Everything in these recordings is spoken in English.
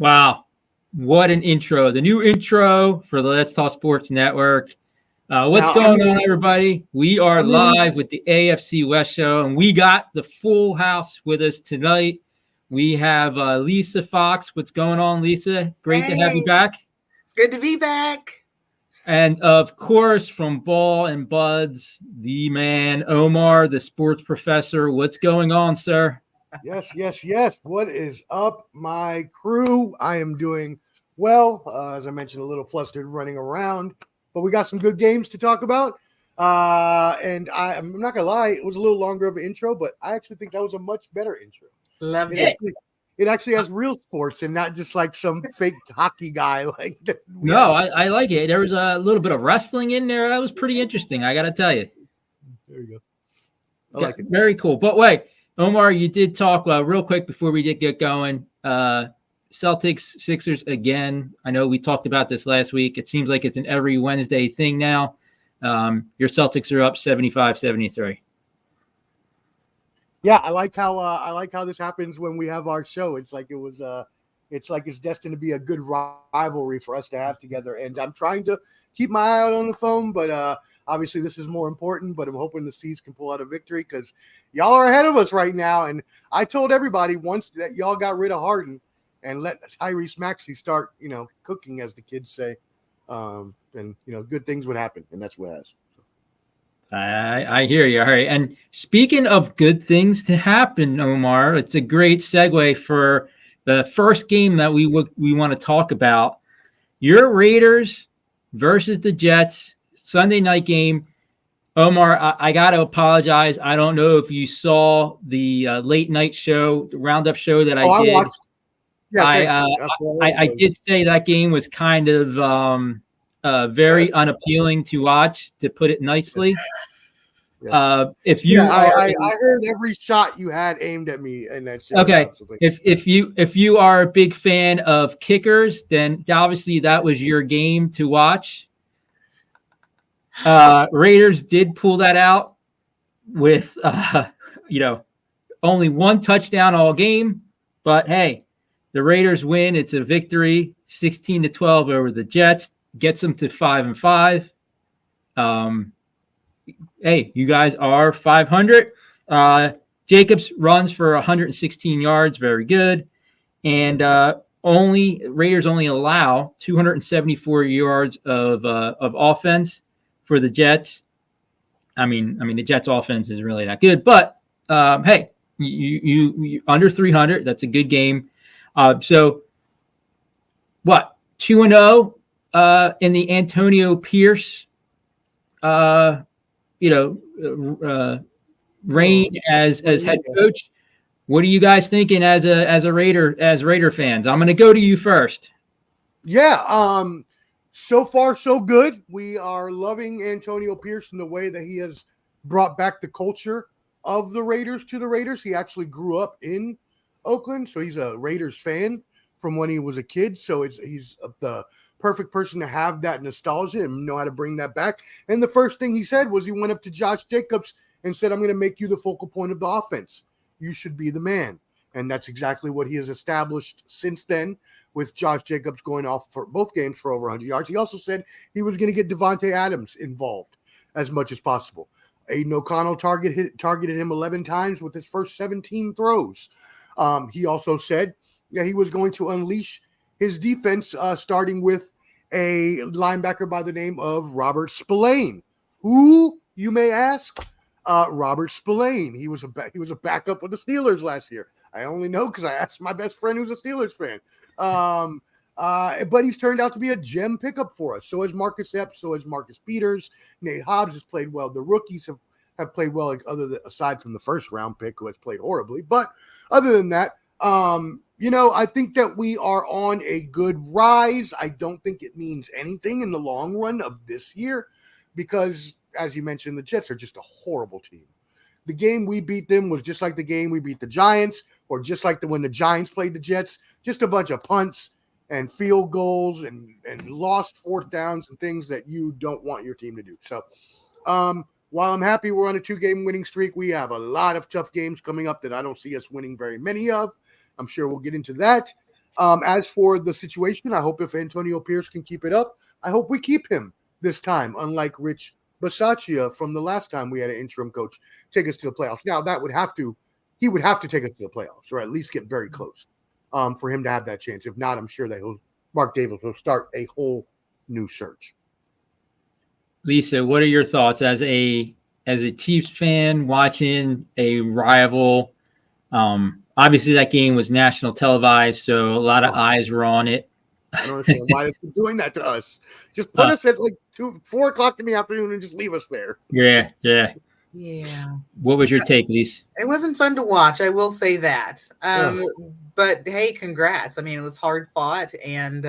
Wow. What an intro. The new intro for the Let's Talk Sports Network. What's Now, going on, everybody? We are I'm in, live with the AFC West show, and we got the full house with us tonight. We have Lisa Fox. What's going on, Lisa? Great to have you Hey, back. it's good to be back. And, of course, from Ball and Buds, the man, Omar, the sports professor. What's going on, sir? yes. What is up, my crew? I am doing well. As I mentioned, a little flustered running around, but we got some good games to talk about. And I'm not gonna lie, it was a little longer of an intro, but I actually think that was a much better intro. Loved It it. actually, it actually has real sports and not just like some fake hockey guy like that. No, I like it. There was a little bit of wrestling in there. That was pretty interesting, I got to tell you. There you go. I like it. Very cool. But wait, Omar, you did talk real quick before we did get going. Celtics, Sixers again. I know we talked about this last week. It seems like it's an every Wednesday thing now. Your Celtics are up 75-73. Yeah, I like how this happens when we have our show. It's like it's destined to be a good rivalry for us to have together. And I'm trying to keep my eye out on the phone, but obviously this is more important. But I'm hoping the C's can pull out a victory because y'all are ahead of us right now. And I told everybody once that y'all got rid of Harden and let Tyrese Maxey start, cooking, as the kids say, then good things would happen, and that's what it has. I hear you. All right. And speaking of good things to happen, Omar, it's a great segue for the first game that we want to talk about. Your Raiders versus the Jets, Sunday night game. Omar, I got to apologize. I don't know if you saw the late night show, the roundup show that I did. I watched. Yeah, I did say that game was kind of very unappealing to watch, to put it nicely. Yeah. I heard every shot you had aimed at me in that show. Okay, if you are a big fan of kickers, then obviously that was your game to watch. Raiders did pull that out with only one touchdown all game, but hey, the Raiders win. It's a victory, 16-12 over the Jets, gets them to 5-5. Hey, you guys are 500. Jacobs runs for 116 yards, very good, and Raiders only allow 274 yards of offense for the Jets. I mean, the Jets' offense is really not good, but hey, you under 300. That's a good game. So what? 2-0 in the Antonio Pierce. Reign as head coach. What are you guys thinking as Raider fans? I'm going to go to you first. Yeah, so far so good. We are loving Antonio Pierce in the way that he has brought back the culture of the Raiders to the Raiders. He actually grew up in Oakland, so he's a Raiders fan from when he was a kid. So he's the perfect person to have that nostalgia and know how to bring that back. And the first thing he said was he went up to Josh Jacobs and said, "I'm going to make you the focal point of the offense. You should be the man." And that's exactly what he has established since then, with Josh Jacobs going off for both games for over 100 yards. He also said he was going to get Devontae Adams involved as much as possible. Aiden O'Connell targeted him 11 times with his first 17 throws. He also said that he was going to unleash his defense, starting with a linebacker by the name of Robert Spillane. Who, you may ask? Robert Spillane. He was a backup with the Steelers last year. I only know because I asked my best friend who's a Steelers fan. But he's turned out to be a gem pickup for us. So has Marcus Epps. So has Marcus Peters. Nate Hobbs has played well. The rookies have played well, aside from the first round pick who has played horribly. But other than that, I think that we are on a good rise. I don't think it means anything in the long run of this year because, as you mentioned, the Jets are just a horrible team. The game we beat them was just like the game we beat the Giants, or just like when the Giants played the Jets, just a bunch of punts and field goals and lost fourth downs and things that you don't want your team to do. So while I'm happy we're on a 2-game winning streak, we have a lot of tough games coming up that I don't see us winning very many of. I'm sure we'll get into that. As for the situation, I hope if Antonio Pierce can keep it up, I hope we keep him this time, unlike Rich Bisaccia from the last time we had an interim coach take us to the playoffs. Now, he would have to take us to the playoffs, or at least get very close for him to have that chance. If not, I'm sure that Mark Davis will start a whole new search. Lisa, what are your thoughts as a Chiefs fan watching a rival? Obviously, that game was national televised, so a lot of eyes were on it. I don't understand why they're doing that to us. Just put us at like 4 o'clock in the afternoon and just leave us there. Yeah. Yeah. What was your take, Lisa? It wasn't fun to watch, I will say that. But hey, congrats. I mean, it was hard fought, and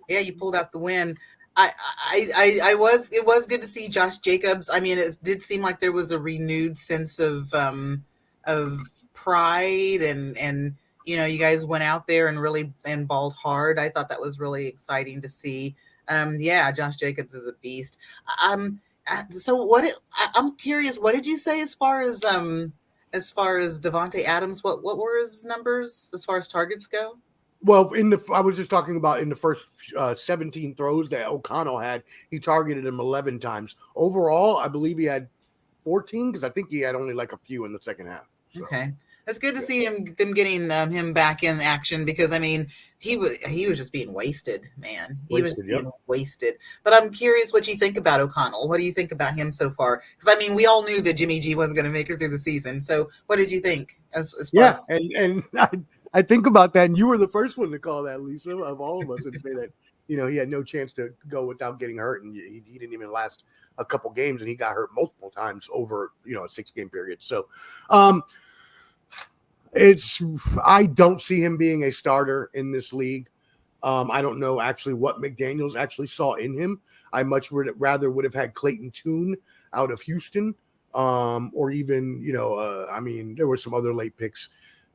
you pulled out the win. It was good to see Josh Jacobs. I mean, it did seem like there was a renewed sense of pride, and you guys went out there and really balled hard. I thought that was really exciting to see. Josh Jacobs is a beast. So I'm curious, what did you say as far as Devontae Adams? What were his numbers as far as targets go? Well, I was just talking about in the first 17 throws that O'Connell had, he targeted him 11 times. Overall, I believe he had 14 because I think he had only like a few in the second half. So. Okay, it's good to see them getting him back in action, because I mean he was just being wasted, man. He was being wasted. But I'm curious what you think about O'Connell. What do you think about him so far? Because I mean, we all knew that Jimmy G wasn't going to make it through the season. So what did you think? I think about that, and you were the first one to call that, Lisa, of all of us, and say that he had no chance to go without getting hurt, and he didn't even last a couple games, and he got hurt multiple times over a 6-game period. So, I don't see him being a starter in this league. I don't know actually what McDaniels actually saw in him. I much rather would have had Clayton Tune out of Houston, or even there were some other late picks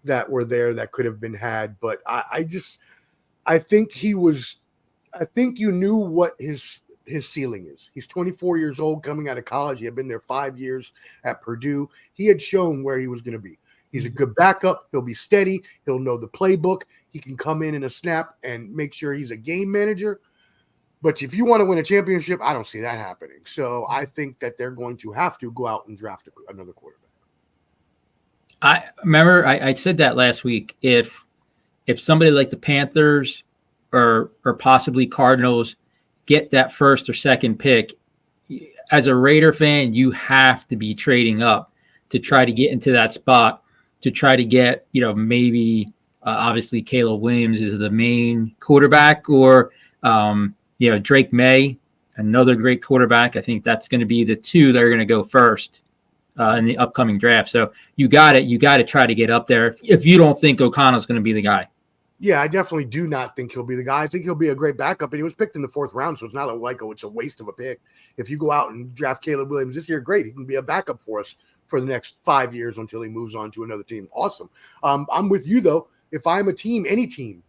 that were there that could have been had, but I think you knew what his ceiling is. He's 24 years old, coming out of college. He had been there 5 years at Purdue. He had shown where he was going to be. He's a good backup. He'll be steady. He'll know the playbook. He can come in a snap and make sure he's a game manager. But if you want to win a championship, I don't see that happening. So I think that they're going to have to go out and draft another quarterback. I remember I said that last week. If somebody like the Panthers or possibly Cardinals get that first or second pick, as a Raider fan, you have to be trading up to try to get into that spot, to try to get, maybe obviously Caleb Williams is the main quarterback, or, Drake May, another great quarterback. I think that's going to be the two that are going to go first in the upcoming draft. So you got to try to get up there if you don't think O'Connell's going to be the guy. Yeah, I definitely do not think he'll be the guy. I think he'll be a great backup, and he was picked in the 4th round, so it's not it's a waste of a pick. If you go out and draft Caleb Williams this year, great. He can be a backup for us for the next 5 years until he moves on to another team. Awesome. I'm with you, though. If I'm a team, any team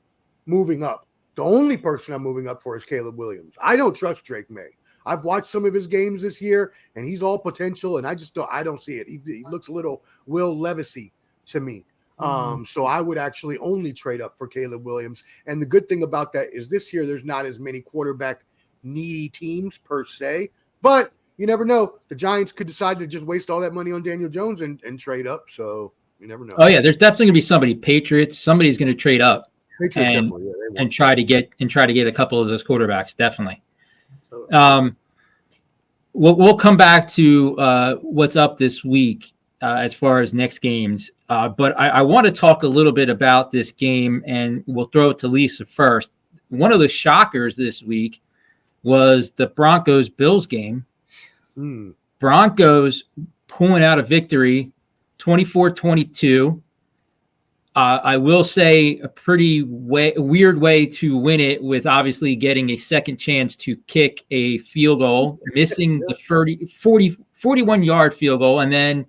moving up, the only person I'm moving up for is Caleb Williams. I don't trust Drake May. I've watched some of his games this year, and he's all potential, and I don't see it. He looks a little Will Levis-y to me. So I would actually only trade up for Caleb Williams. And the good thing about that is this year there's not as many quarterback needy teams per se, but you never know. The Giants could decide to just waste all that money on Daniel Jones and trade up. So you never know. Oh yeah, there's definitely gonna be somebody. Patriots, somebody's gonna trade up and try to get a couple of those quarterbacks. Definitely. We'll come back to what's up this week as far as next games. But I want to talk a little bit about this game, and we'll throw it to Lisa first. One of the shockers this week was the Broncos-Bills game. Broncos pulling out a victory, 24-22. I will say a pretty weird way to win it, with obviously getting a second chance to kick a field goal, missing the 41-yard field goal, and then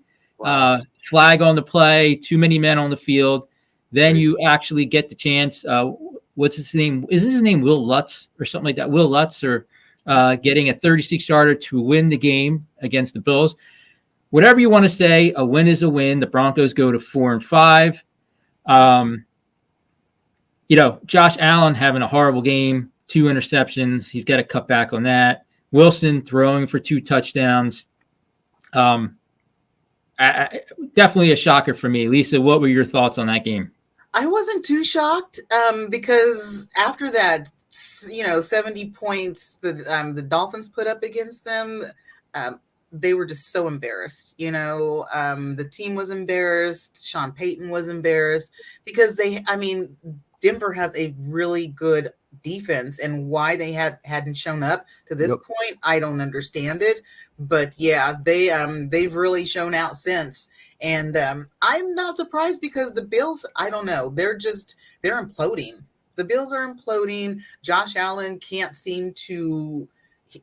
flag on the play, too many men on the field. Then you actually get the chance. What's his name? Is his name Will Lutz or something like that? Will Lutz, or getting a 36-yarder to win the game against the Bills. Whatever you want to say, a win is a win. The Broncos go to 4-5. Josh Allen having a horrible game, 2 interceptions. He's got to cut back on that. Wilson throwing for 2 touchdowns. Definitely a shocker for me. Lisa, what were your thoughts on that game? I wasn't too shocked because after that, 70 points the Dolphins put up against them, they were just so embarrassed. The team was embarrassed. Sean Payton was embarrassed because Denver has a really good defense, and why they hadn't shown up to this point, I don't understand it. But yeah, they've really shown out since. And I'm not surprised because the Bills, I don't know, they're imploding. The Bills are imploding. Josh Allen can't seem to.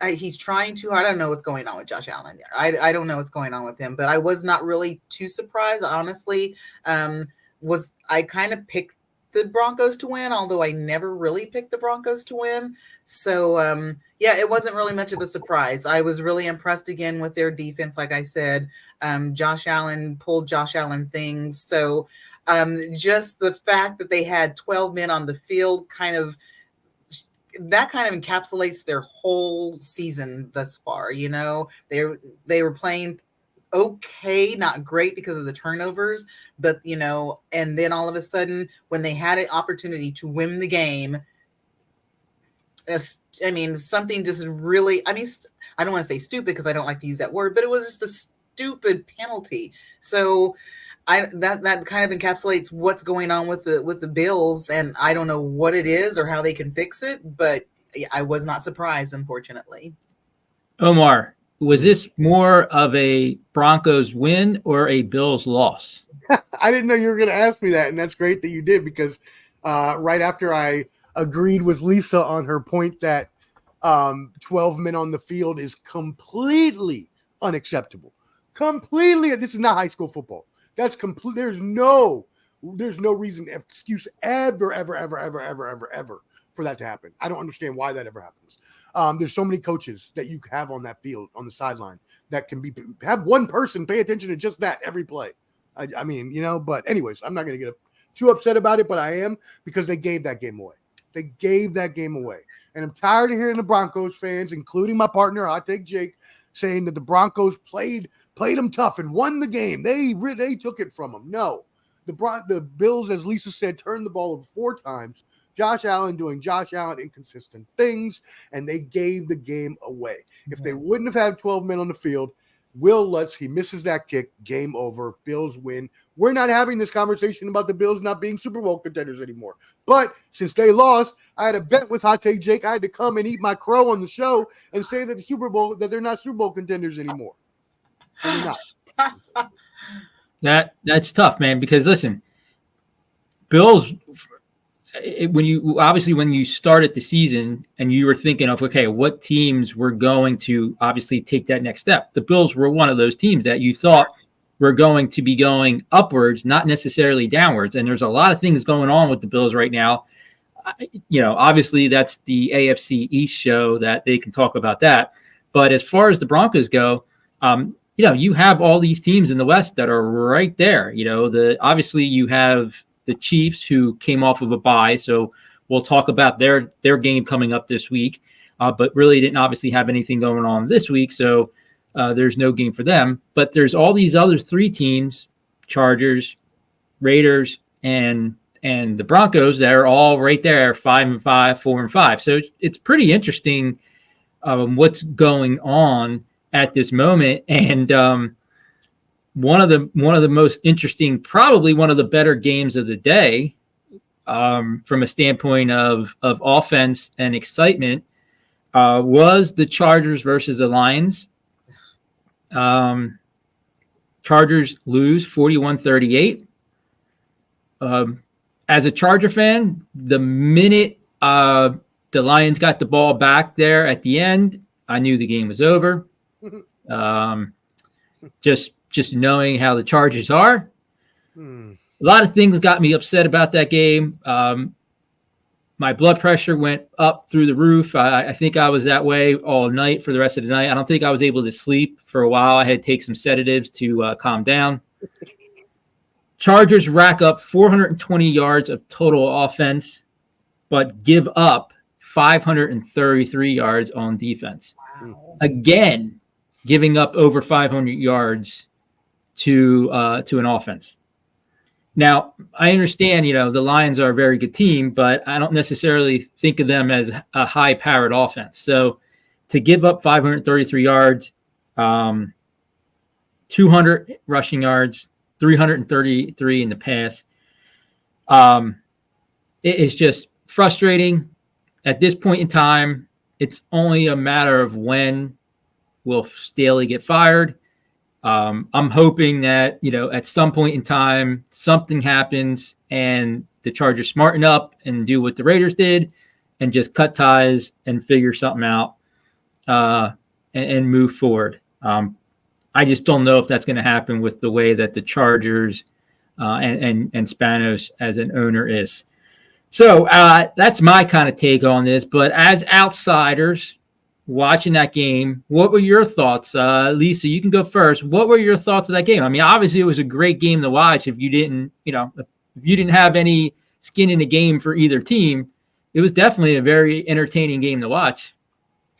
He's trying to. I don't know what's going on with Josh Allen. I don't know what's going on with him. But I was not really too surprised, honestly. I kind of picked the Broncos to win, although I never really picked the Broncos to win. So, it wasn't really much of a surprise. I was really impressed again with their defense. Like I said, Josh Allen pulled Josh Allen things. So just the fact that they had 12 men on the field kind of encapsulates their whole season thus far. They were playing okay, not great because of the turnovers, but and then all of a sudden when they had an opportunity to win the game, something just really, I don't want to say stupid because I don't like to use that word, but it was just a stupid penalty. So that kind of encapsulates what's going on with the Bills, and I don't know what it is or how they can fix it, but I was not surprised, unfortunately. Omar, was this more of a Broncos win or a Bills loss? I didn't know you were going to ask me that, and that's great that you did, because right after I agreed with Lisa on her point that 12 men on the field is completely unacceptable. Completely. This is not high school football. That's complete. There's no reason, excuse ever for that to happen. I don't understand why that ever happens. There's so many coaches that you have on that field, on the sideline, that can have one person pay attention to just that every play. But anyways, I'm not going to get too upset about it, but I am, because they gave that game away. They gave that game away. And I'm tired of hearing the Broncos fans, including my partner, Hot Take Jake, saying that the Broncos played them tough and won the game. They took it from them. No. The Bills, as Lisa said, turned the ball over 4 times. Josh Allen doing Josh Allen inconsistent things, and they gave the game away. If they wouldn't have had 12 men on the field, Will Lutz, he misses that kick, game over, Bills win. We're not having this conversation about the Bills not being Super Bowl contenders anymore. But since they lost, I had a bet with Hot Take Jake. I had to come and eat my crow on the show and say that they're not Super Bowl contenders anymore. And they're not. That's tough, man, because listen, Bills, when you started the season and you were thinking of, okay, what teams were going to obviously take that next step, the Bills were one of those teams that you thought were going to be going upwards, not necessarily downwards. And there's a lot of things going on with the Bills right now. Obviously that's the AFC East show that they can talk about that. But as far as the Broncos go, you have all these teams in the West that are right there. Obviously you have the Chiefs, who came off of a bye, so we'll talk about their game coming up this week, but really didn't obviously have anything going on this week, so there's no game for them. But there's all these other 3 teams, Chargers, Raiders, and the Broncos, that are all right there, 5-5, 4-5. So it's pretty interesting what's going on at this moment. And one of the most interesting, probably one of the better games of the day, from a standpoint of offense and excitement, was the Chargers versus the Lions. Chargers lose 41-38. As a Charger fan, the minute the Lions got the ball back there at the end, I knew the game was over. Just knowing how the Chargers are. A lot of things got me upset about that game. My blood pressure went up through the roof. I think I was that way all night for the rest of the night. I don't think I was able to sleep for a while. I had to take some sedatives to calm down. Chargers rack up 420 yards of total offense. but give up 533 yards on defense. Wow. Again, giving up over 500 yards to an offense. Now, I understand, the Lions are a very good team, but I don't necessarily think of them as a high-powered offense. So to give up 533 yards, 200 rushing yards, 333 in the pass, it is just frustrating. At this point in time, it's only a matter of when will Staley get fired. I'm hoping that, at some point in time, something happens and the Chargers smarten up and do what the Raiders did and just cut ties and figure something out and move forward. I just don't know if that's going to happen with the way that the Chargers and Spanos as an owner is. So that's my kind of take on this. But as outsiders watching that game, what were your thoughts? Lisa, you can go first. What were your thoughts of that game? I mean, obviously it was a great game to watch. If you didn't have any skin in the game for either team, it was definitely a very entertaining game to watch.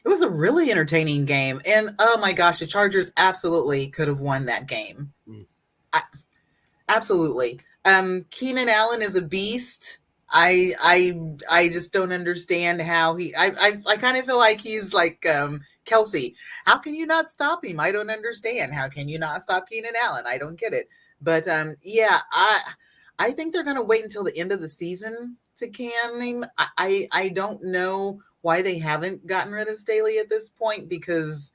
It was a really entertaining game. And oh my gosh, the Chargers absolutely could have won that game. Absolutely. Keenan Allen is a beast. I just don't understand how I kind of feel like he's like Kelsey. How can you not stop him? I don't understand. How can you not stop Keenan Allen? I don't get it. But yeah, I think they're gonna wait until the end of the season to can him. I don't know why they haven't gotten rid of Staley at this point, because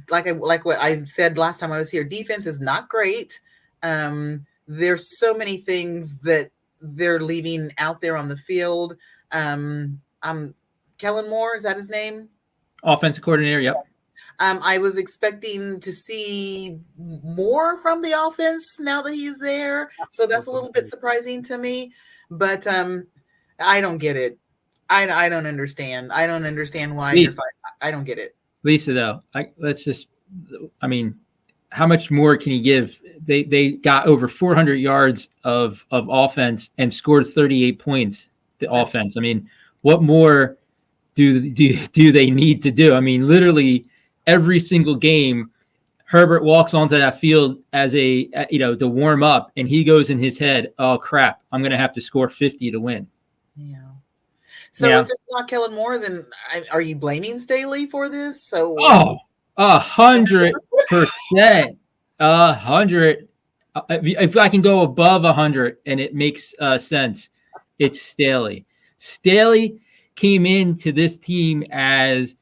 like what I said last time I was here, defense is not great. There's so many things that they're leaving out there on the field. Kellen Moore, is that his name? Offensive coordinator, yep. I was expecting to see more from the offense now that he's there. So that's a little bit surprising to me. But I don't get it. I don't understand. I don't understand why you're fighting. I don't get it. Lisa, though, how much more can you give? They got over 400 yards of offense and scored 38 points. The offense. I mean, what more do they need to do? I mean, literally every single game, Herbert walks onto that field as to warm up, and he goes in his head, "Oh crap, I'm going to have to score 50 to win." Yeah. So if it's not Kellen Moore, then are you blaming Staley for this? So 100%, 100. If I can go above 100 and it makes sense, it's Staley. Staley came into this team as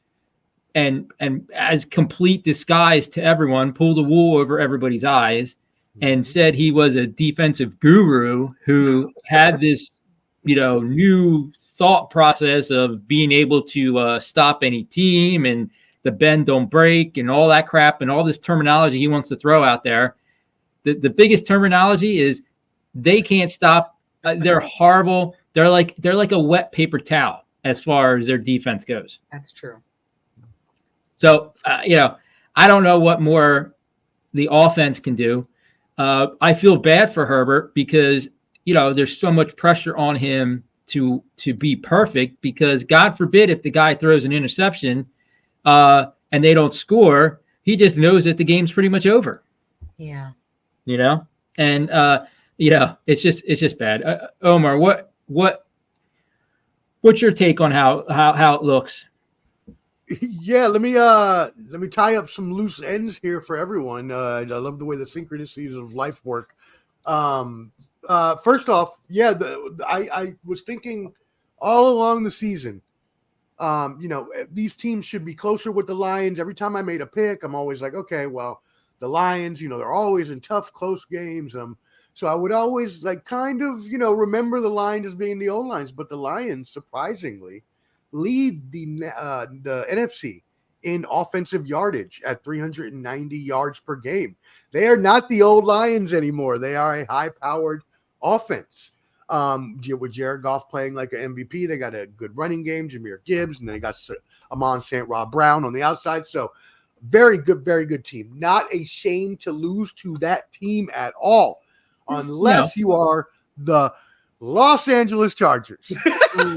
complete disguise to everyone, pulled the wool over everybody's eyes, and said he was a defensive guru who had this, new thought process of being able to stop any team and the bend don't break and all that crap and all this terminology he wants to throw out there. The biggest terminology is they can't stop. They're horrible. They're like a wet paper towel as far as their defense goes. That's true. So, I don't know what more the offense can do. I feel bad for Herbert because, there's so much pressure on him to be perfect, because God forbid if the guy throws an interception and they don't score, he just knows that the game's pretty much over. Yeah. And it's just bad. Omar, what's your take on how it looks? Yeah, let me tie up some loose ends here for everyone. I love the way the synchronicities of life work. First off, I was thinking all along the season, these teams should be closer with the Lions. Every time I made a pick, I'm always like, okay, well, the Lions, they're always in tough, close games. So I would always remember the Lions as being the old Lions, but the Lions surprisingly lead the NFC in offensive yardage at 390 yards per game. They are not the old Lions anymore. They are a high-powered offense. With Jared Goff playing like an MVP, they got a good running game, Jahmyr Gibbs, and then they got Amon St. Rob Brown on the outside. So very good team. Not a shame to lose to that team at all, unless you are the Los Angeles Chargers, who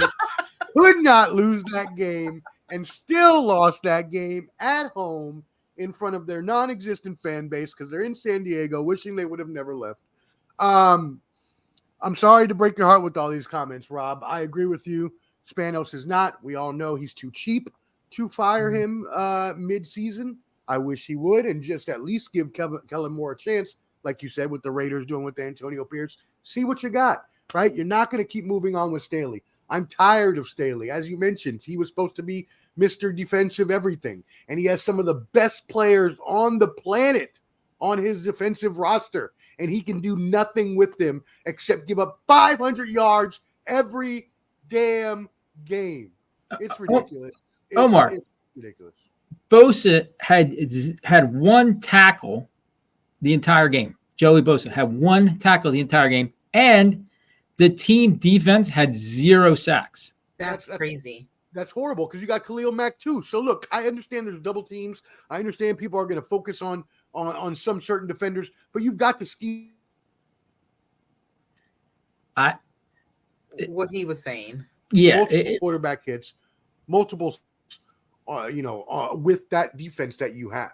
could not lose that game and still lost that game at home in front of their non-existent fan base because they're in San Diego, wishing they would have never left. I'm sorry to break your heart with all these comments, Rob. I agree with you. Spanos is not. We all know he's too cheap to fire him mid-season. I wish he would and just at least give Kellen Moore a chance, like you said, with the Raiders doing with Antonio Pierce. See what you got, right? You're not going to keep moving on with Staley. I'm tired of Staley. As you mentioned, he was supposed to be Mr. Defensive everything, and he has some of the best players on the planet on his defensive roster, and he can do nothing with them except give up 500 yards every damn game. It's ridiculous. Omar, it's ridiculous. Bosa had one tackle the entire game. Joey Bosa had one tackle the entire game, and the team defense had 0 sacks. That's crazy. That's horrible because you got Khalil Mack too. So look, I understand there's double teams. I understand people are going to focus on some certain defenders, but you've got to scheme. What he was saying. Yeah, multiple quarterback hits, multiple, with that defense that you have.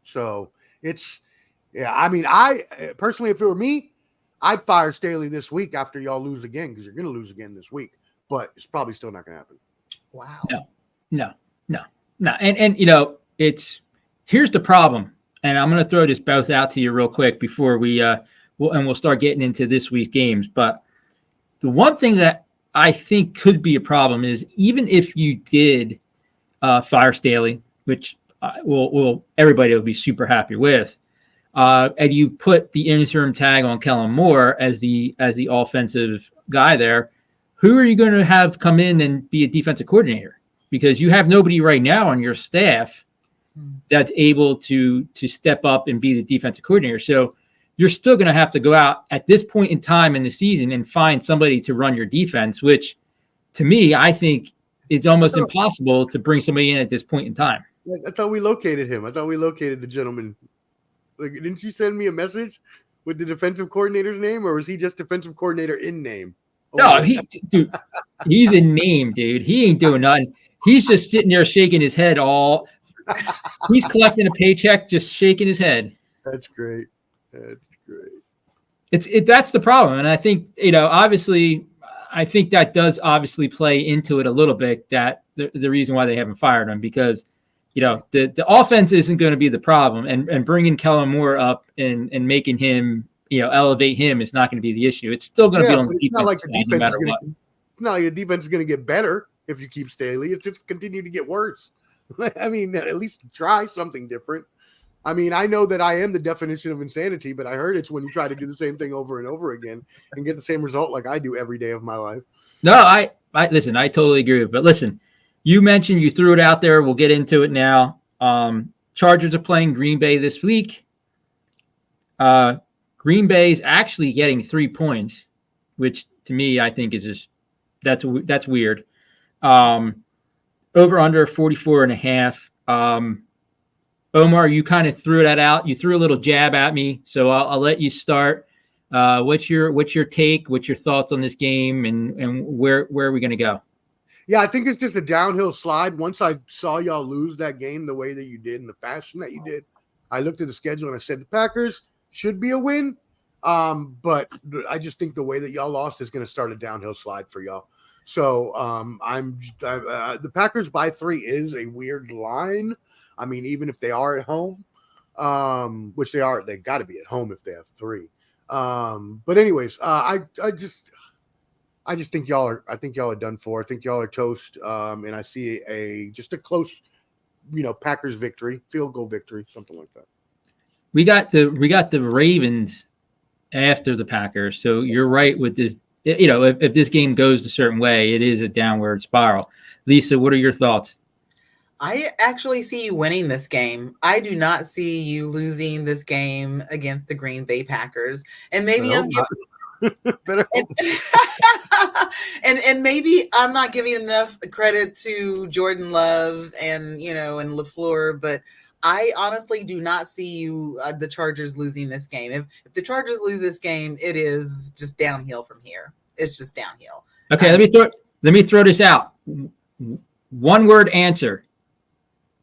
So it's, yeah. I mean, I personally, if it were me, I'd fire Staley this week after y'all lose again because you're going to lose again this week. But it's probably still not going to happen. Wow. No. And here's the problem. And I'm going to throw this both out to you real quick before we'll start getting into this week's games. But the one thing that I think could be a problem is even if you did fire Staley, which everybody will be super happy with, and you put the interim tag on Kellen Moore as the offensive guy there, who are you going to have come in and be a defensive coordinator? Because you have nobody right now on your staff that's able to step up and be the defensive coordinator. So you're still going to have to go out at this point in time in the season and find somebody to run your defense, which to me, I think it's almost impossible to bring somebody in at this point in time. I thought we located him. I thought we located the gentleman. Like, didn't you send me a message with the defensive coordinator's name, or was he just defensive coordinator in name? No, he's in name, dude. He ain't doing nothing. He's just sitting there shaking his head he's collecting a paycheck, just shaking his head. That's great. That's the problem. And I think, obviously, I think that does obviously play into it a little bit, that the reason why they haven't fired him, because, the offense isn't going to be the problem, and bringing Kellen Moore up and making him, elevate him is not going to be the issue. It's still going to be on the defense. Not like the side, defense no matter what. It's not like the defense is going to get better if you keep Staley. It's just continue to get worse. I mean, at least try something different. I mean, I know that I am the definition of insanity, but I heard it's when you try to do the same thing over and over again and get the same result like I do every day of my life. No, I listen, I totally agree with it. But listen, you mentioned, you threw it out there. We'll get into it now. Chargers are playing Green Bay this week. Green Bay is actually getting 3 points, which to me, I think is just, that's weird. Over under 44.5. Omar, you kind of threw that out. You threw a little jab at me, so I'll let you start. What's your take? What's your thoughts on this game, and where are we going to go? Yeah, I think it's just a downhill slide. Once I saw y'all lose that game the way that you did, in the fashion that you did, I looked at the schedule and I said the Packers should be a win. But I just think the way that y'all lost is going to start a downhill slide for y'all. So the Packers by 3 is a weird line. I mean, even if they are at home, which they are, they got to be at home if they have 3. But anyways, I just think y'all are done for. I think y'all are toast. And I see just a close, Packers victory, field goal victory, something like that. We got the Ravens after the Packers. So you're right with this. If this game goes a certain way, it is a downward spiral. Lisa, what are your thoughts? I actually see you winning this game. I do not see you losing this game against the Green Bay Packers. And maybe and maybe I'm not giving enough credit to Jordan Love and LaFleur, but I honestly do not see the Chargers losing this game. If the Chargers lose this game, it is just downhill from here. It's just downhill. Okay, let me throw this out. One word answer.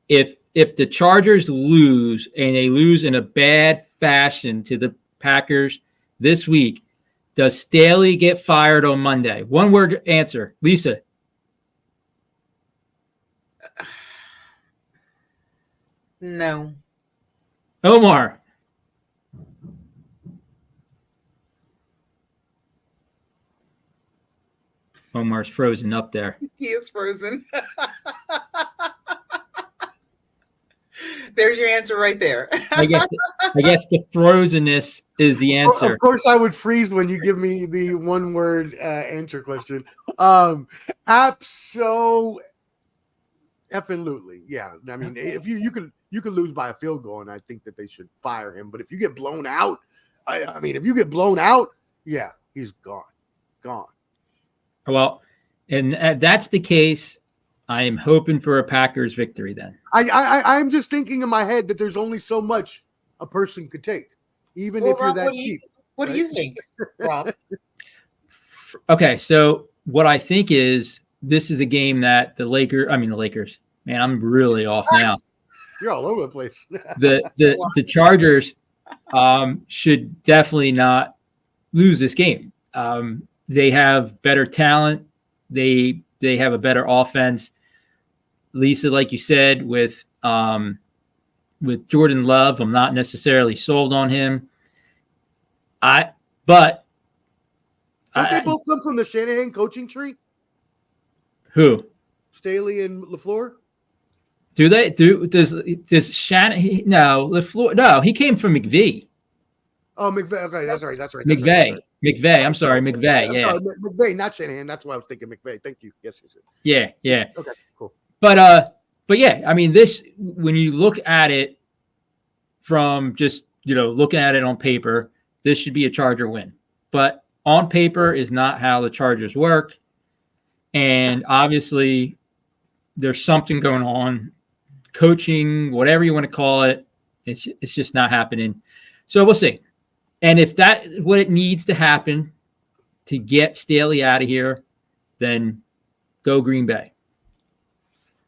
If the Chargers lose and they lose in a bad fashion to the Packers this week, does Staley get fired on Monday? One word answer. Lisa. No. Omar. Omar's frozen up there. He is frozen. There's your answer right there. I guess the frozenness is the answer. Of course, I would freeze when you give me the one word answer question. Absolutely. Yeah. I mean, if you could lose by a field goal, and I think that they should fire him. But if you get blown out, yeah, he's gone. Well, and that's the case. I am hoping for a Packers victory then. I'm just thinking in my head that there's only so much a person could take, even if you're that cheap. What do you think, Rob? Okay, so what I think is this is a game that the Lakers, man, I'm really off now. You're all over the place. the Chargers should definitely not lose this game. They have better talent. They have a better offense. Lisa, like you said, with Jordan Love, I'm not necessarily sold on him. Don't they both come from the Shanahan coaching tree? Who? Staley and LaFleur? Do they? Does Shanahan? No, LaFleur. No, he came from McVay. Oh, McVay. Okay, that's right. McVay. I'm sorry, McVay. Yeah. Sorry, McVay, not Shanahan. That's why I was thinking McVay. Thank you. Yes. Yeah. Okay, cool. But yeah, I mean, this, when you look at it from just, looking at it on paper, this should be a Charger win. But on paper is not how the Chargers work. And obviously there's something going on, coaching, whatever you want to call it. It's just not happening. So we'll see. And if that's what it needs to happen to get Staley out of here, then go Green Bay.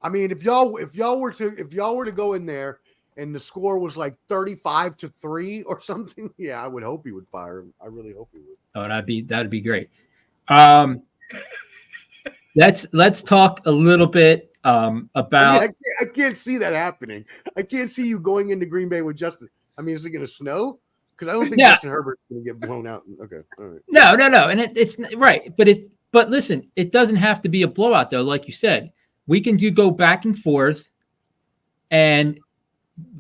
I mean, if y'all were to go in there and the score was like 35-3 or something, yeah, I would hope he would fire him. I really hope he would. Oh, that'd be great. Let's talk a little bit about. I can't see that happening. I can't see you going into Green Bay with Justin. I mean, is it going to snow? Because I don't think Justin Herbert's going to get blown out. Okay, all right. No, and it's right, but listen, it doesn't have to be a blowout though. Like you said, we can go back and forth, and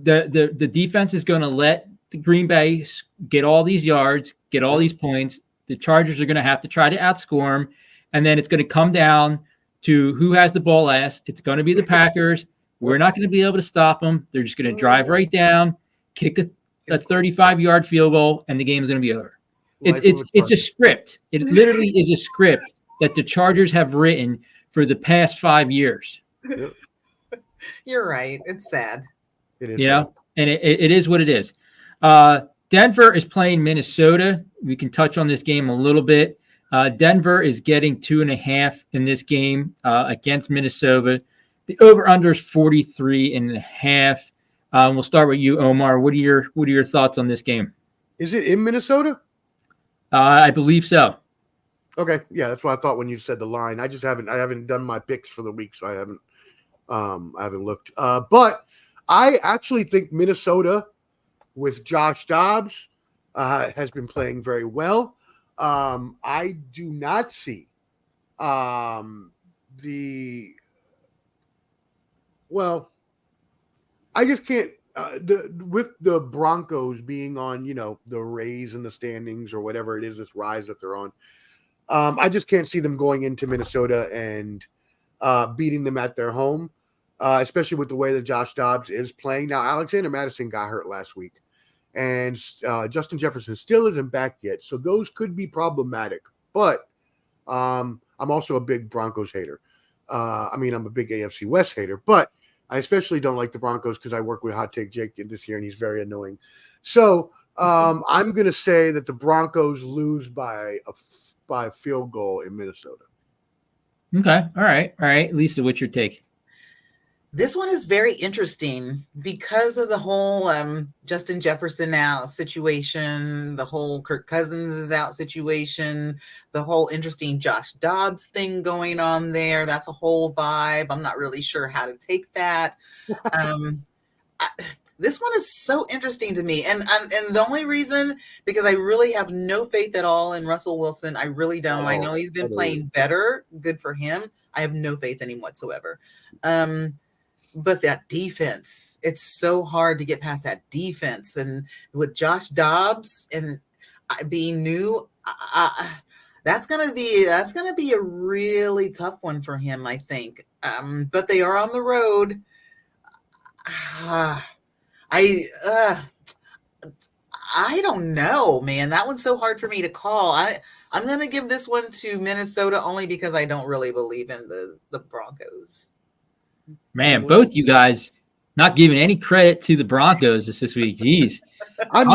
the defense is going to let the Green Bay get all these yards, get all these points. The Chargers are going to have to try to outscore them, and then it's going to come down to who has the ball last. It's going to be the Packers. We're not going to be able to stop them. They're just going to drive right down, kick a 35-yard field goal, and the game is going to be over. It's a script. It literally is a script that the Chargers have written for the past 5 years. You're right. It's sad. It is. And it is what it is. Denver is playing Minnesota. We can touch on this game a little bit. Denver is getting 2.5 in this game against Minnesota. The over/under is 43.5. We'll start with you, Omar. What are your thoughts on this game? Is it in Minnesota? I believe so. Okay, yeah, that's what I thought when you said the line. I haven't done my picks for the week, so I haven't looked. But I actually think Minnesota with Josh Dobbs has been playing very well. I do not see I just can't with the Broncos being on, the raise in the standings or whatever it is, this rise that they're on. I just can't see them going into Minnesota and beating them at their home, especially with the way that Josh Dobbs is playing. Now, Alexander Mattison got hurt last week, and Justin Jefferson still isn't back yet, so those could be problematic. But I'm also a big Broncos hater. I'm a big AFC West hater, but I especially don't like the Broncos because I work with Hot Take Jake this year, and he's very annoying. So I'm going to say that the Broncos lose by a field goal in Minnesota. Okay. All right. Lisa, what's your take? This one is very interesting because of the whole Justin Jefferson out situation, the whole Kirk Cousins is out situation, the whole interesting Josh Dobbs thing going on there. That's a whole vibe. I'm not really sure how to take that. This one is so interesting to me. And the only reason, because I really have no faith at all in Russell Wilson. I really don't. I know he's been playing better. Good for him. I have no faith in him whatsoever. But that defense, it's so hard to get past that defense. And with Josh Dobbs and being new, that's gonna be a really tough one for him, I think. But they are on the road. I don't know, man. That one's so hard for me to call. I'm gonna give this one to Minnesota only because I don't really believe in the Broncos. Man, both you guys not giving any credit to the Broncos this week. Jeez. I'm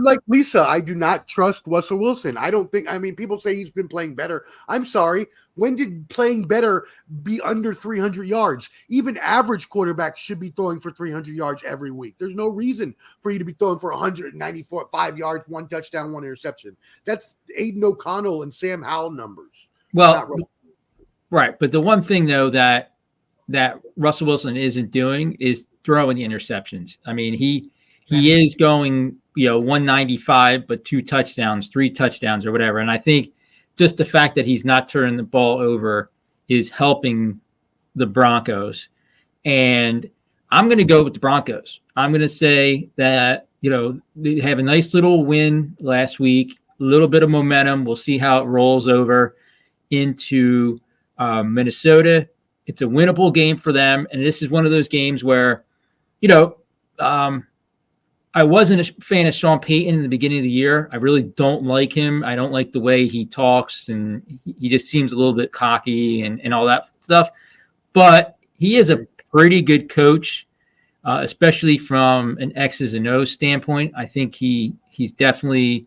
like Lisa. I do not trust Russell Wilson. I don't think. I mean, people say he's been playing better. I'm sorry. When did playing better be under 300 yards? Even average quarterbacks should be throwing for 300 yards every week. There's no reason for you to be throwing for 194, 5 yards, 1 touchdown, 1 interception. That's Aiden O'Connell and Sam Howell numbers. Well, right. But the one thing though that Russell Wilson isn't doing is throwing the interceptions. I mean, he is going, 195, but 2 touchdowns, 3 touchdowns or whatever. And I think just the fact that he's not turning the ball over is helping the Broncos. And I'm going to go with the Broncos. I'm going to say that, they have a nice little win last week, a little bit of momentum. We'll see how it rolls over into Minnesota. It's a winnable game for them. And this is one of those games where, I wasn't a fan of Sean Payton in the beginning of the year. I really don't like him. I don't like the way he talks, and he just seems a little bit cocky and all that stuff. But he is a pretty good coach, especially from an X's and O's standpoint. I think he's definitely,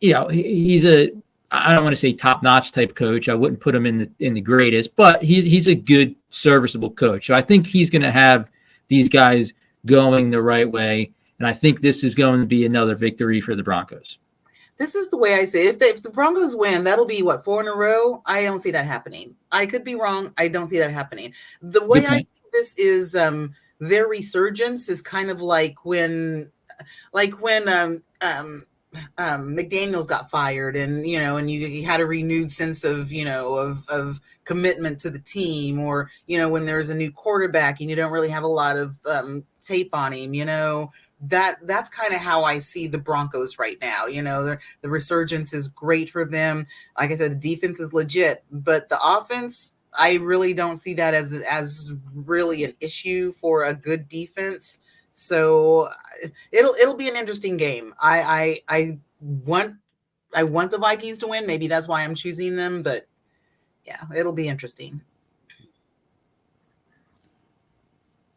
he's a, I don't want to say top-notch type coach. I wouldn't put him in the greatest, but he's a good, serviceable coach. So I think he's going to have these guys going the right way, and I think this is going to be another victory for the Broncos. This is the way I say it. If the Broncos win, that'll be 4 in a row. I don't see that happening. I could be wrong. I don't see that happening. The way I see this is their resurgence is kind of like when McDaniels got fired, and you had a renewed sense of of commitment to the team, or when there's a new quarterback and you don't really have a lot of tape on him. That's kind of how I see the Broncos right now. The resurgence is great for them. Like I said, the defense is legit, but the offense, I really don't see that as really an issue for a good defense. So it'll be an interesting game. I want the Vikings to win. Maybe that's why I'm choosing them, but yeah, it'll be interesting.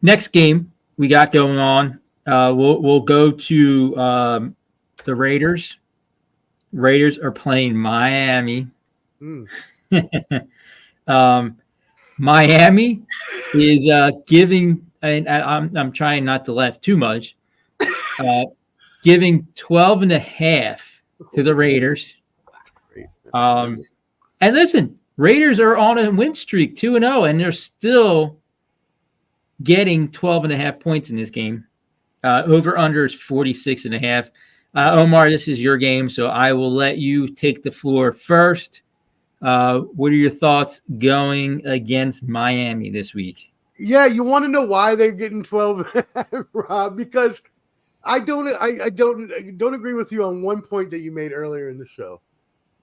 Next game we got going on. We'll go to the Raiders. Raiders are playing Miami. Miami is giving, and I'm trying not to laugh too much, giving 12.5 to the Raiders. And listen, Raiders are on a win streak, 2-0, and they're still getting 12.5 points in this game. Over under is 46.5. Omar, this is your game, so I will let you take the floor first. What are your thoughts going against Miami this week? Yeah, you want to know why they're getting 12, Rob? Because I don't agree with you on one point that you made earlier in the show.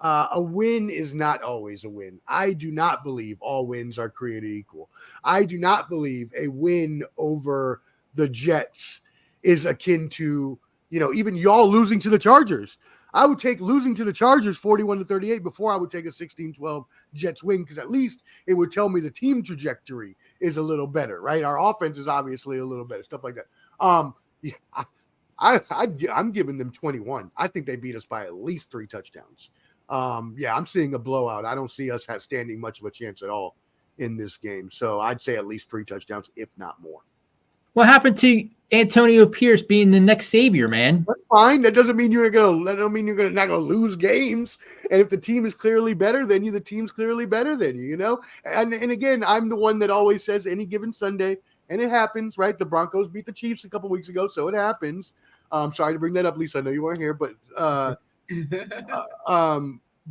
A win is not always a win. I do not believe all wins are created equal. I do not believe a win over the Jets is akin to, even y'all losing to the Chargers. I would take losing to the Chargers 41-38 before I would take a 16-12 Jets win, because at least it would tell me the team trajectory is a little better, right? Our offense is obviously a little better, stuff like that. Yeah, I'm giving them 21. I think they beat us by at least 3 touchdowns. Yeah, I'm seeing a blowout. I don't see us standing much of a chance at all in this game. So I'd say at least 3 touchdowns, if not more. What happened to Antonio Pierce being the next savior, man? That's fine. That doesn't mean you're not gonna lose games. And if the team is clearly better than you, the team's clearly better than you, you know? And again, I'm the one that always says any given Sunday, and it happens, right? The Broncos beat the Chiefs a couple weeks ago, so it happens. Sorry to bring that up, Lisa. I know you weren't here, but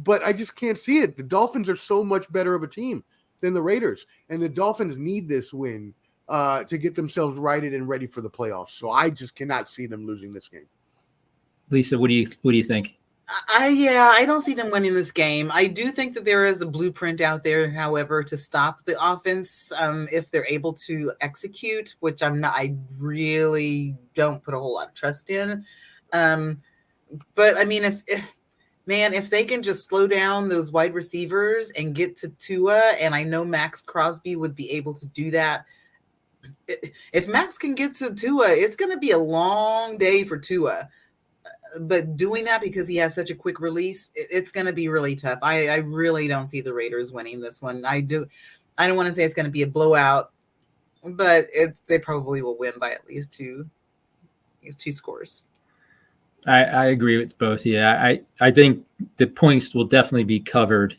but I just can't see it. The Dolphins are so much better of a team than the Raiders, and the Dolphins need this win to get themselves righted and ready for the playoffs. So I just cannot see them losing this game. Lisa, what do you think? I don't see them winning this game. I do think that there is a blueprint out there, however, to stop the offense if they're able to execute, which I really don't put a whole lot of trust in. But I mean, if they can just slow down those wide receivers and get to Tua, and I know Max Crosby would be able to do that. If Max can get to Tua, it's going to be a long day for Tua. But doing that because he has such a quick release, it's going to be really tough. I really don't see the Raiders winning this one. I don't want to say it's going to be a blowout, but they probably will win by at least 2 scores. I agree with both. Yeah, I think the points will definitely be covered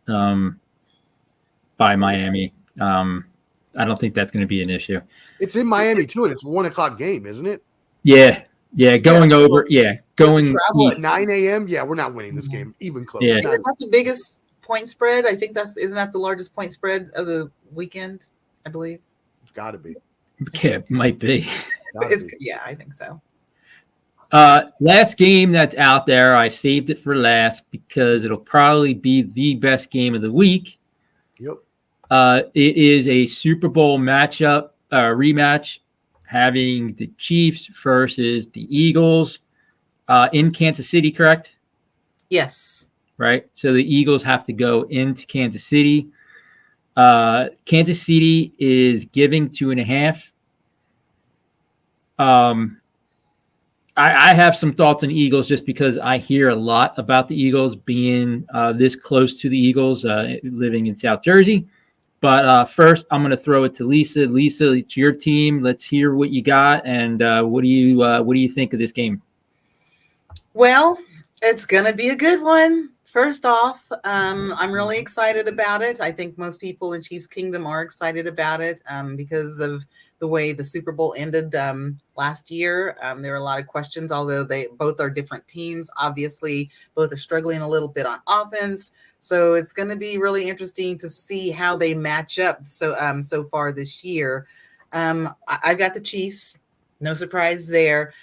by Miami. I don't think that's going to be an issue. It's in Miami too, and it's a 1:00 game, isn't it? Yeah, going over. Yeah, going travel east. at 9 a.m. Yeah, we're not winning this game, even close. Yeah, is that the biggest point spread? I think isn't that the largest point spread of the weekend? I believe it's got to be. Yeah, it might be. Yeah, I think so. Last game that's out there, I saved it for last because it'll probably be the best game of the week. Yep. It is a Super Bowl rematch, having the Chiefs versus the Eagles in Kansas City, correct? Yes. Right. So the Eagles have to go into Kansas City. Kansas City is giving 2.5. I have some thoughts on Eagles just because I hear a lot about the Eagles being this close to the Eagles, living in South Jersey. But first, I'm going to throw it to Lisa. Lisa, it's your team. Let's hear what you got, and what do you think of this game? Well, it's going to be a good one. First off, I'm really excited about it. I think most people in Chiefs Kingdom are excited about it because of the way the Super Bowl ended last year. There were a lot of questions, although they both are different teams. Obviously, both are struggling a little bit on offense. So it's going to be really interesting to see how they match up so far this year. I've got the Chiefs. No surprise there.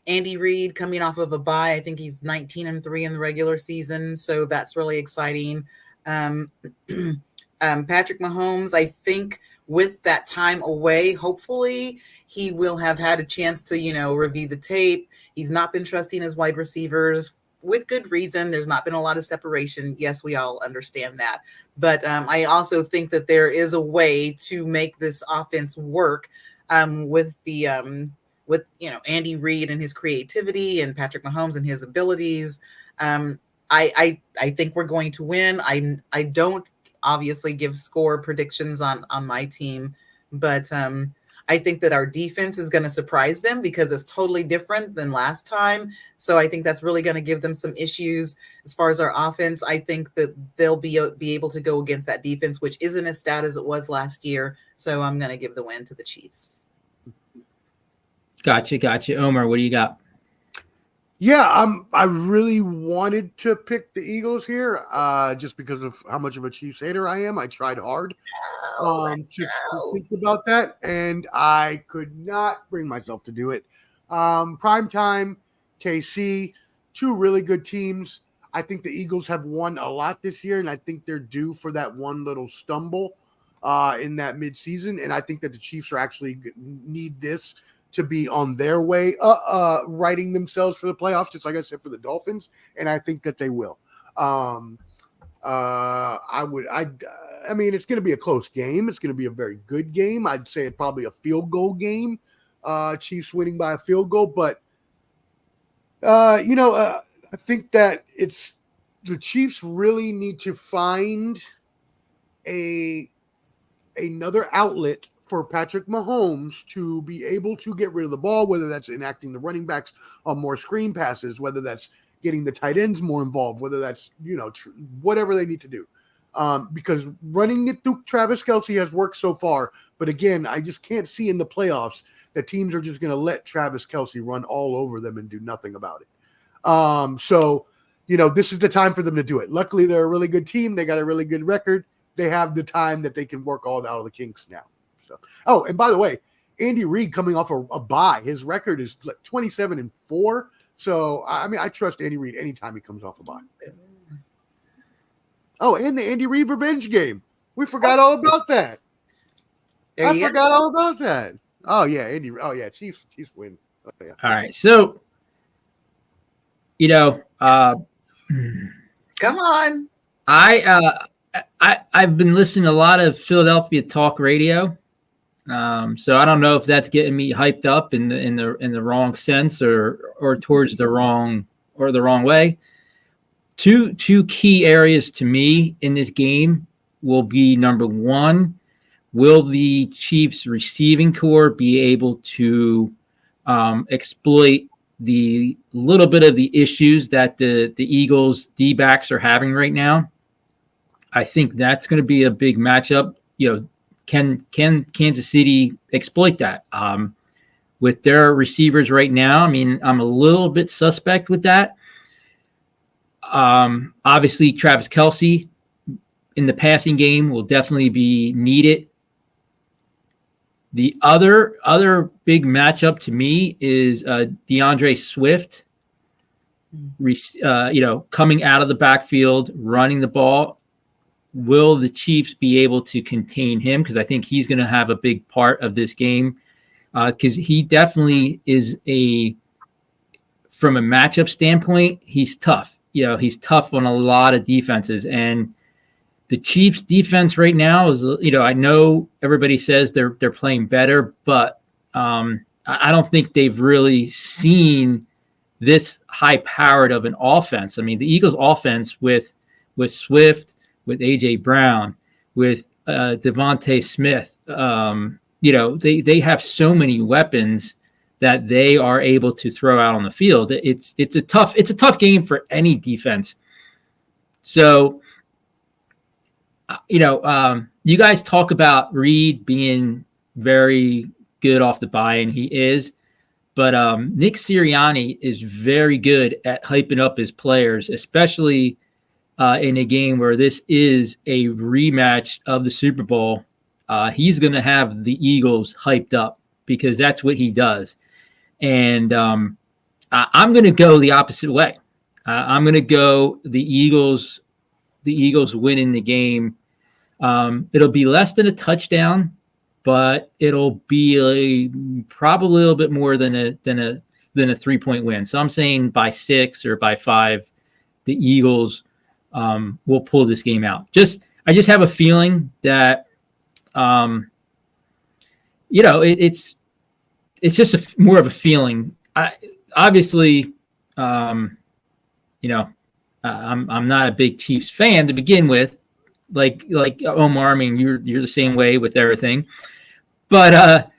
Andy Reid coming off of a bye. I think he's 19-3 in the regular season. So that's really exciting. Patrick Mahomes, I think with that time away, hopefully he will have had a chance to, review the tape. He's not been trusting his wide receivers with good reason. There's not been a lot of separation. Yes, we all understand that. But I also think that there is a way to make this offense work with Andy Reid and his creativity and Patrick Mahomes and his abilities. I think we're going to win. I don't obviously give score predictions on my team, but I think that our defense is going to surprise them because it's totally different than last time. So I think that's really going to give them some issues. As far as our offense, I think that they'll be able to go against that defense, which isn't as stout as it was last year. So I'm going to give the win to the Chiefs. Gotcha. Omar, what do you got? Yeah, I really wanted to pick the Eagles here just because of how much of a Chiefs hater I am. I tried hard to think about that, and I could not bring myself to do it. Primetime, KC, 2 really good teams. I think the Eagles have won a lot this year, and I think they're due for that one little stumble in that midseason, and I think that the Chiefs are actually need this to be on their way, writing themselves for the playoffs, just like I said for the Dolphins, and I think that they will. I mean, it's going to be a close game. It's going to be a very good game. I'd say it's probably a field goal game. Chiefs winning by a field goal, but I think that it's the Chiefs really need to find another outlet for Patrick Mahomes to be able to get rid of the ball, whether that's enacting the running backs on more screen passes, whether that's getting the tight ends more involved, whether that's, whatever they need to do. Because running it through Travis Kelce has worked so far. But again, I just can't see in the playoffs that teams are just going to let Travis Kelce run all over them and do nothing about it. So, this is the time for them to do it. Luckily, they're a really good team. They got a really good record. They have the time that they can work all out of the kinks now. So, oh, and by the way, Andy Reid coming off a bye. His record is like 27-4. So, I mean, I trust Andy Reid anytime he comes off a bye. Oh, and the Andy Reid revenge game. We forgot all about that. I forgot all about that. Oh, yeah, Andy. Oh, yeah, Chiefs win. Oh, yeah. All right. So, come on. I've been listening to a lot of Philadelphia talk radio. So I don't know if that's getting me hyped up in the wrong sense or towards the wrong way. Two key areas to me in this game will be, number one, will the Chiefs receiving core be able to exploit the little bit of the issues that the Eagles D-backs are having right now? I think that's going to be a big matchup. Can Kansas City exploit that? With their receivers right now, I mean, I'm a little bit suspect with that. Obviously, Travis Kelce in the passing game will definitely be needed. The other big matchup to me is DeAndre Swift, coming out of the backfield, running the ball. Will the Chiefs be able to contain him? Because I think he's going to have a big part of this game. Because he definitely is from a matchup standpoint, he's tough. He's tough on a lot of defenses. And the Chiefs defense right now is, I know everybody says they're playing better, but I don't think they've really seen this high-powered of an offense. I mean, the Eagles' offense with Swift, with A.J. Brown, with Devontae Smith, they have so many weapons that they are able to throw out on the field. It's a tough game for any defense. So, you guys talk about Reid being very good off the bye, and he is. But Nick Sirianni is very good at hyping up his players, especially in a game where this is a rematch of the Super Bowl. He's going to have the Eagles hyped up because that's what he does. And I'm going to go the opposite way. I'm going to go the Eagles winning the game. It'll be less than a touchdown, but it'll be probably a little bit more than a 3-point win. So I'm saying by 6 or by 5, the Eagles will pull this game out. I just have a feeling that, it's just more of a feeling. Obviously, I'm not a big Chiefs fan to begin with, like Omar. I mean, you're the same way with everything, but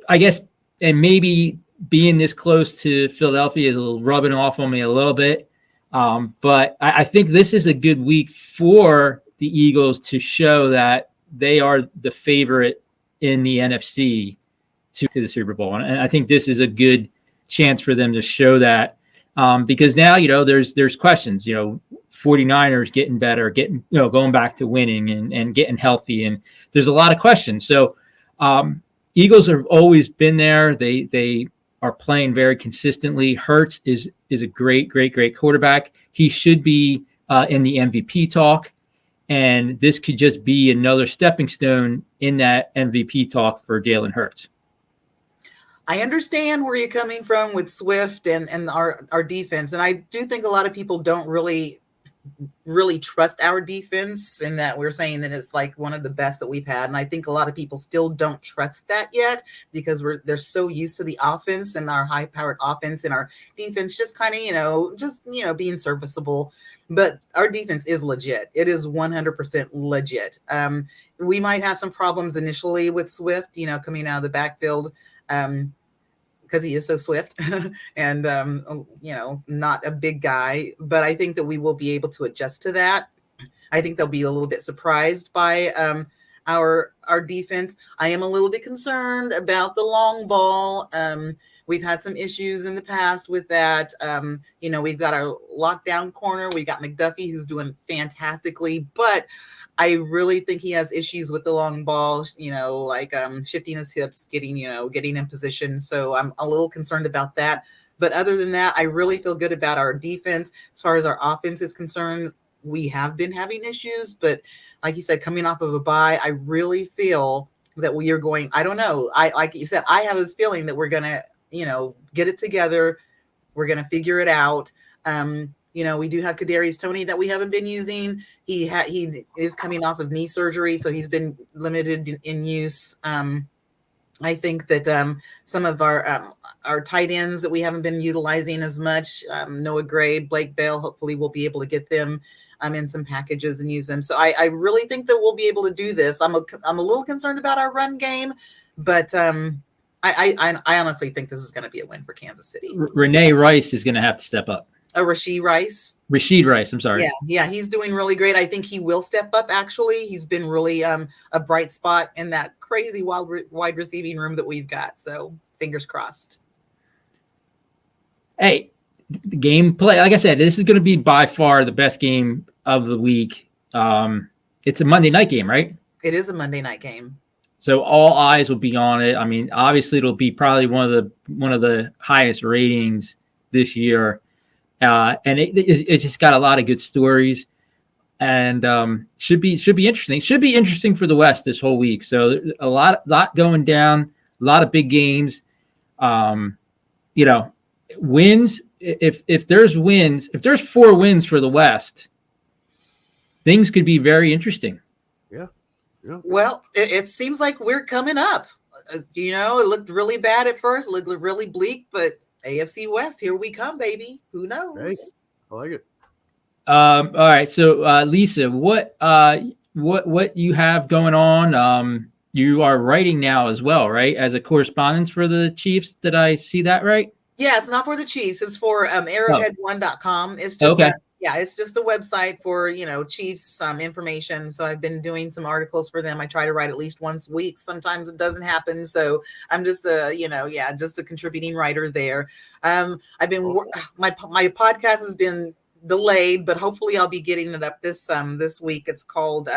I guess, and maybe being this close to Philadelphia is rubbing off on me a little bit. But I think this is a good week for the Eagles to show that they are the favorite in the NFC to the Super Bowl. And I think this is a good chance for them to show that, because now, there's questions, 49ers getting better, going back to winning and getting healthy. And there's a lot of questions. So Eagles have always been there. They are playing very consistently. Hurts is a great quarterback. He should be in the MVP talk. And this could just be another stepping stone in that MVP talk for Jalen Hurts. I understand where you're coming from with Swift and our defense. And I do think a lot of people don't really trust our defense, and that we're saying that it's like one of the best that we've had. And I think a lot of people still don't trust that yet, because they're so used to the offense and our high powered offense, and our defense just kind of, being serviceable. But our defense is legit. It is 100% legit. We might have some problems initially with Swift, coming out of the backfield, because he is so swift and, not a big guy. But I think that we will be able to adjust to that. I think they'll be a little bit surprised by our defense. I am a little bit concerned about the long ball. We've had some issues in the past with that. We've got our lockdown corner. We got McDuffie, who's doing fantastically, but I really think he has issues with the long ball, shifting his hips, getting in position. So I'm a little concerned about that. But other than that, I really feel good about our defense. As far as our offense is concerned, we have been having issues, but like you said, coming off of a bye, I really feel that we are going, I don't know. Like you said, I have this feeling that we're going to, get it together. We're going to figure it out. We do have Kadarius Toney that we haven't been using. He is coming off of knee surgery, so he's been limited in use. I think that some of our tight ends that we haven't been utilizing as much, Noah Gray, Blake Bell, hopefully we'll be able to get them in some packages and use them. So I really think that we'll be able to do this. I'm a little concerned about our run game, but I honestly think this is going to be a win for Kansas City. Renee Rice is going to have to step up. Rashid Rice. I'm sorry. Yeah, he's doing really great. I think he will step up, actually. He's been really a bright spot in that crazy wide receiving room that we've got. So fingers crossed. Hey, the gameplay, like I said, this is going to be by far the best game of the week. It's a Monday night game, right? It is a Monday night game. So all eyes will be on it. I mean, obviously it'll be probably one of the highest ratings this year. And it just got a lot of good stories, and should be interesting. Should be interesting for the West this whole week. So a lot going down, a lot of big games. Wins. If there's 4 wins for the West, things could be very interesting. Yeah. Well, it seems like we're coming up. It looked really bad at first, looked really bleak, but AFC West, here we come, baby. Who knows? Hey, I like it. All right. So, Lisa, what you have going on? You are writing now as well, right? As a correspondent for the Chiefs. Did I see that right? Yeah, it's not for the Chiefs. It's for arrowhead1.com. It's just okay. It's just a website for, Chiefs information. So I've been doing some articles for them. I try to write at least once a week. Sometimes it doesn't happen. So I'm just just a contributing writer there. I've been, my podcast has been delayed, but hopefully I'll be getting it up this week. It's called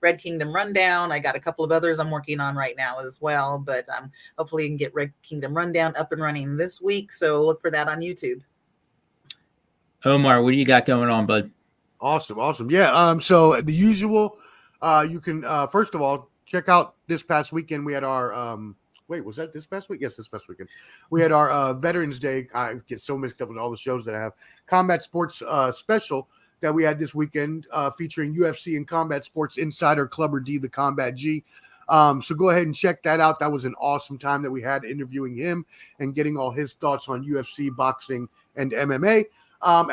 Red Kingdom Rundown. I got a couple of others I'm working on right now as well, but hopefully I can get Red Kingdom Rundown up and running this week. So look for that on YouTube. Omar, what do you got going on, bud? Awesome. Yeah. So the usual, you can first of all check out this past weekend. We had our was that this past week? Yes, this past weekend. We had our Veterans Day. I get so mixed up with all the shows that I have. Combat Sports special that we had this weekend, featuring UFC and Combat Sports insider Clubber D, the Combat G. So go ahead and check that out. That was an awesome time that we had interviewing him and getting all his thoughts on UFC, boxing, and MMA.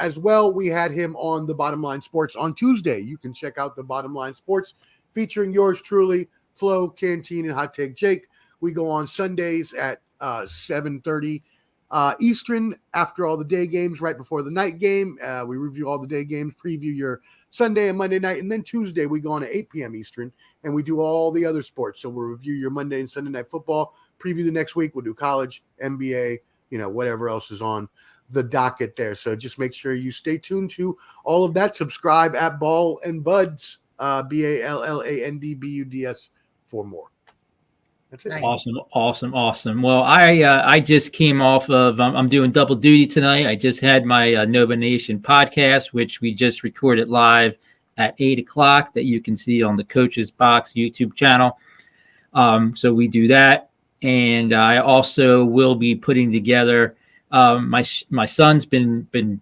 As well, we had him on the Bottom Line Sports on Tuesday. You can check out the Bottom Line Sports featuring yours truly, Flo, Canteen, and Hot Take Jake. We go on Sundays at 7:30 Eastern after all the day games, right before the night game. We review all the day games, preview your Sunday and Monday night, and then Tuesday we go on at 8 p.m. Eastern, and we do all the other sports. So we'll review your Monday and Sunday night football, preview the next week. We'll do college, NBA, whatever else is on the docket there. So just make sure you stay tuned to all of that. Subscribe at Ball and Buds, BALLANDBUDS for more. That's it. Awesome. Well, I just came off of, I'm doing double duty tonight. I just had my Nova Nation podcast, which we just recorded live at 8:00 that you can see on the Coach's Box YouTube channel. So we do that. and I also will be putting together. My son's been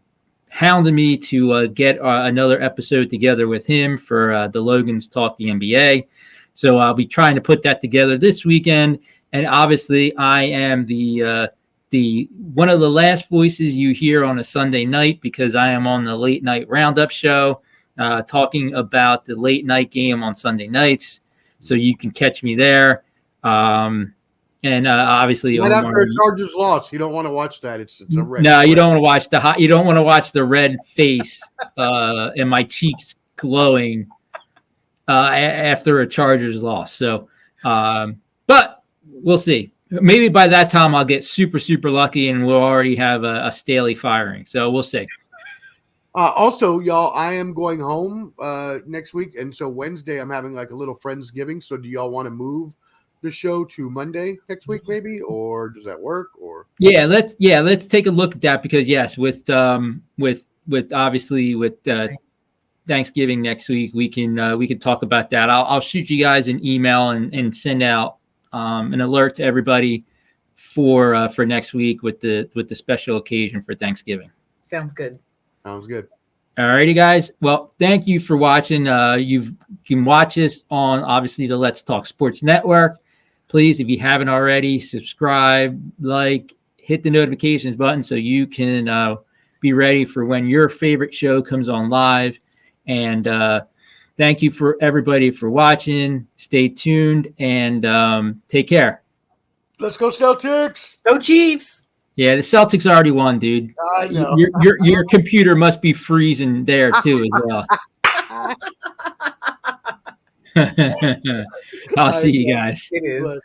hounding me to get another episode together with him for the Logan's Talk the NBA. So I'll be trying to put that together this weekend. And obviously, I am the one of the last voices you hear on a Sunday night because I am on the late night roundup show talking about the late night game on Sunday nights. So you can catch me there. And obviously, Right Omar, after a Chargers loss, you don't want to watch that. It's a red. no, you don't want to watch you don't want to watch the red face and my cheeks glowing after a Chargers loss. So, but we'll see. Maybe by that time I'll get super lucky and we'll already have a Staley firing. So we'll see. Also, y'all, I am going home next week, and so Wednesday I'm having like a little Friendsgiving. So do y'all want to move the show to Monday next week, maybe, or does that work? Or let's take a look at that because yes, with obviously with Thanksgiving next week, we can talk about that. I'll shoot you guys an email and send out an alert to everybody for next week with the special occasion for Thanksgiving. Sounds good. Sounds good. All righty, guys. Well, thank you for watching. You can watch us on obviously the Let's Talk Sports Network. Please, if you haven't already, subscribe, like, hit the notifications button so you can be ready for when your favorite show comes on live. And thank you for everybody for watching. Stay tuned and take care. Let's go Celtics. Go Chiefs. Yeah, the Celtics already won, dude. I know. Your computer must be freezing there too as well. I'll see you guys. It is.